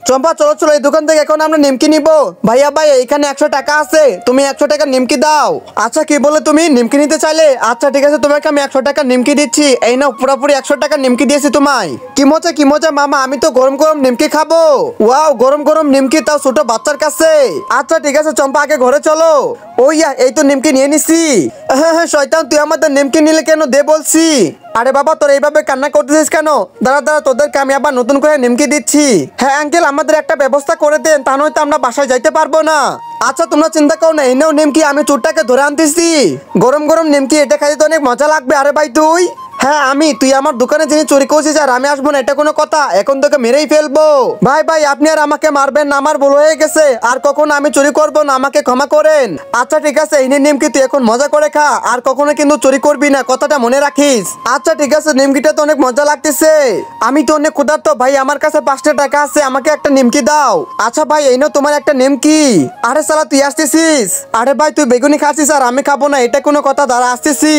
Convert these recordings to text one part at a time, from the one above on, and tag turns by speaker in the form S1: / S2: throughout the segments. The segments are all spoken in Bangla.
S1: চম্পা চলো চলো, এই দোকান থেকে এখন আমরা নিমকি নিব। ভাইয়া ভাই এখানে 100 টাকা আছে, তুমি 100 টাকা নিমকি দাও। আচ্ছা কি বলে তুমি নিমকি নিতে চাইলে? আচ্ছা ঠিক আছে, তোমাকে আমি 100 টাকা নিমকি দিচ্ছি। এই নাও পুরোপুরি 100 টাকা নিমকি দিয়েছি তোমায়। কি মজা মামা, আমি তো গরম গরম নিমকি খাবো। ওয়াও, গরম গরম নিমকি, তাও ছোট বাচ্চার কাছে। আচ্ছা ঠিক আছে চম্পা, আগে ঘরে চলো। ওইয়া এই তো নিমকি নিয়ে নিছি। হ্যাঁ শয়তান, তুই আমাদের নিমকি নিলে কেন, দে বলছি। আরে বাবা তোর এইভাবে কান্না করতেছিস কেন? দাঁড়া দাঁড়া, তোদেরকে আমি আবার নতুন করে নিমকি দিচ্ছি। হ্যাঁ আঙ্কেল, আমাদের একটা ব্যবস্থা করে দেন, তা নয়তো আমরা বাসায় যাইতে পারবো না। আচ্ছা তোমরা চিন্তা করো না, এই নাও নিমকি, আমি চোরটাকে ধরে আনতেছি। গরম গরম নিমকি, এটা খাইতে তো অনেক মজা লাগবে। আরে ভাই তুই? হ্যাঁ আমি। তুই আমার দোকানে যিনি চুরি করছিস আর আমি আসবো না, এটা কোনো কথা? এখন তোকে মেরেই ফেলবো। ভাই ভাই আপনি আর আমাকে মারবেন না, আমার ভুল হয়ে গেছে, আর কখনো আমি চুরি করবো না, আমাকে ক্ষমা করেন। আচ্ছা ঠিক আছে, এই নিমকি তুই এখন মজা করে খা, আর কখনো কিন্তু চুরি করবি না, কথাটা মনে রাখিস। আচ্ছা ঠিক আছে, নিমকিটা তো অনেক মজা লাগতেছে। আমি তো অনেক ক্ষুধার্ত ভাই, আমার কাছে 5টা টাকা আছে, আমাকে একটা নিমকি দাও। আচ্ছা ভাই এই নাও তোমার একটা নিমকি। আরে সালা তুই আসতেছিস? আরে ভাই তুই বেগুনি খাচ্ছিস আর আমি খাবো না, এটা কোনো কথা? দাঁড়া আসতেছি।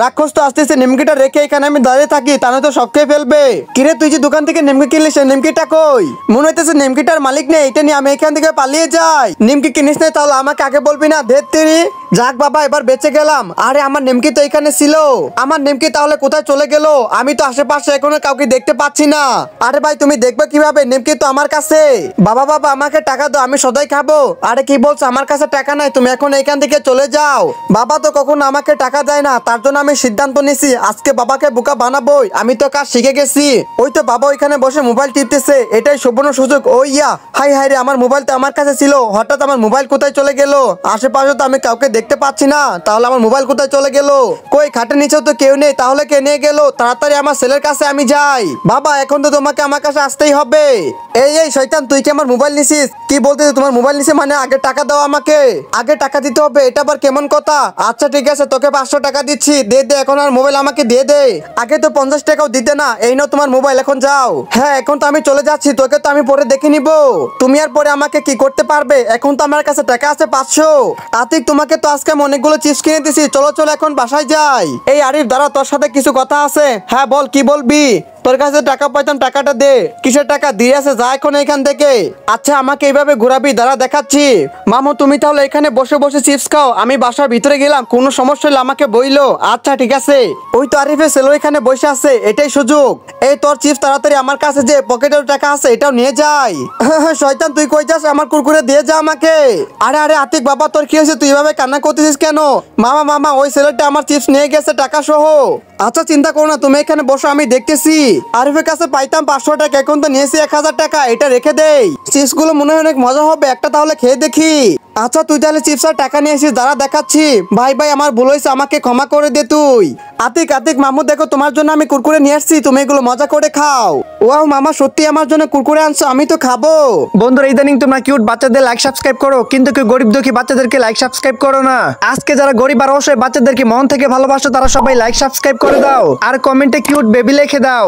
S1: রাক্ষস তো আসতেছে, নিমকিটা রেখে এখানে আমি দাঁড়িয়ে থাকি, তাহলে তো সব খেয়ে ফেলবে। কিরে তুই যে দোকান থেকে নিমকি কিনলি, সে নিমকিটা কই? মনে হইতেছে নিমকিটার মালিক নেই, এটা নিয়ে আমি এখান থেকে পালিয়ে যাই। নিমকি কিনিস না তাহলে আমাকে আগে বলবি না? ধের তেরি। যাক বাবা এবার বেঁচে গেলাম। আরে আমার নিমকি তো এখানে ছিল, আমার নিমকি তাহলে কোথায় চলে গেল? আমি তো আশেপাশে এখনো কাউকে দেখতে পাচ্ছি না। আরে ভাই তুমি দেখবে কিভাবে, নিমকি তো আমার কাছে। বাবা বাবা আমাকে টাকা দাও, আমি সদাই খাবো। আরে কি বলছো, আমার কাছে টাকা নাই, তুমি এখন এখান থেকে চলে যাও। বাবা তো কখনো আমাকে টাকা দেয় না, তার জন্য আমি সিদ্ধান্ত নিছি আজকে বাবাকে বোকা বানাবোই। আমি তো কাজ শিখে গেছি। ওই তো বাবা ওইখানে বসে মোবাইল টিপতেছে, এটাই সুবর্ণ সুযোগ। ওই ইয়া, হাই হাই রে, আমার মোবাইল তো আমার কাছে ছিল, হঠাৎ আমার মোবাইল কোথায় চলে গেল? আশেপাশে তো আমি কাউকে দেখতে পাচ্ছি না, তাহলে আমার মোবাইল কোথায় চলে গেল? কই খাটের নিচেও তো কেউ নেই, তাহলে কে নিয়ে গেল? তাড়াতাড়ি আমার ছেলের কাছে আমি যাই। বাবা এখন তো তোমাকে আমার কাছে আসতেই হবে। এই শয়তান, তুই কি আমার মোবাইল নিছিস? কি বলতেছিস, তোমার মোবাইল নিছিস মানে? আগে টাকা দাও আমাকে, আগে টাকা দিতে হবে, এটা আবার কেমন কথা? আচ্ছা ঠিক আছে, তোকে 500 টাকা দিচ্ছি, দে দে এখন আর মোবাইল আমাকে দিয়ে দে। আগে তো 50 টাকাও দিতে না। এই নাও তোমার মোবাইল, এখন যাও। হ্যাঁ এখন তো আমি চলে যাচ্ছি, তোকে তো আমি পরে দেখে নিব। তুমি আর পরে আমাকে কি করতে পারবে? এখন তো আমার কাছে টাকা আছে 500। আতিক তোমাকে তো আজকে আমি অনেকগুলো চিপস কিনে দিছি, চলো চলো এখন বাসায় যাই। এই আরিফ দাঁড়া, তোর সাথে কিছু কথা আছে। হ্যাঁ বল, কি বলবি? তোর কাছে টাকা পাইতাম, টাকাটা দে। কিসের টাকা? দিয়ে আছে, যা এখন এখান থেকে। আচ্ছা আমাকে এইভাবে ঘোরাবি, দাঁড়া দেখাচ্ছি। মামু তুমি তাহলে এখানে বসে বসে চিপস খাও, আমি বাসার ভিতরে গেলাম, কোনো সমস্যা হলে আমাকে বইলো। আচ্ছা ঠিক আছে। ওই তো আরিফের ছেলে এখানে বসে আছে, এটাই সুযোগ। এই তোর চিপস তাড়াতাড়ি আমার কাছে যে পকেটের টাকা আছে এটাও নিয়ে যাই। শয়তান তুই কই যাস? আমার কুরকুরে দিয়ে যা আমাকে। আরে আরে আতিক বাবা তোর কি হয়েছে, তুই এভাবে কান্না করতেছিস কেন? মামা মামা ওই ছেলেটা আমার চিপস নিয়ে গেছে টাকা সহ। আচ্ছা চিন্তা করো না, তুমি এখানে বসো, আমি দেখতেছি। আরিফের কাছে পাইতাম 500 টাকা, এখন তো নিয়েছি 1000 টাকা, এটা রেখে দেই। চিপস গুলো মনে হয় অনেক মজা হবে, একটা তাহলে খেয়ে দেখি। আচ্ছা তুই তাহলে চিপস আর টাকা নিয়ে এসিস, দাঁড়া দেখাচ্ছি। ভাই ভাই আমার ভুল হয়েছে, আমাকে ক্ষমা করে দে তুই। আতিক আতিক মামু দেখো, তোমার জন্য আমি কুরকুরে নিয়ে আসছি, তুমি এগুলো মজা করে খাও। ওয়াও মামা সত্যি আমার জন্য কুরকুরে আনছো, আমি তো খাবো। বন্ধুরা ইদানিং তোমরা কিউট বাচ্চাদের লাইক সাবস্ক্রাইব করো, কিন্তু কেউ গরিব দুঃখী বাচ্চাদেরকে লাইক সাবস্ক্রাইব করো না। আজকে যারা গরিব আর অসহায় বাচ্চাদেরকে মন থেকে ভালোবাসো, তারা সবাই লাইক সাবস্ক্রাইব করে দাও আর কমেন্টে কিউট বেবি লিখে দাও।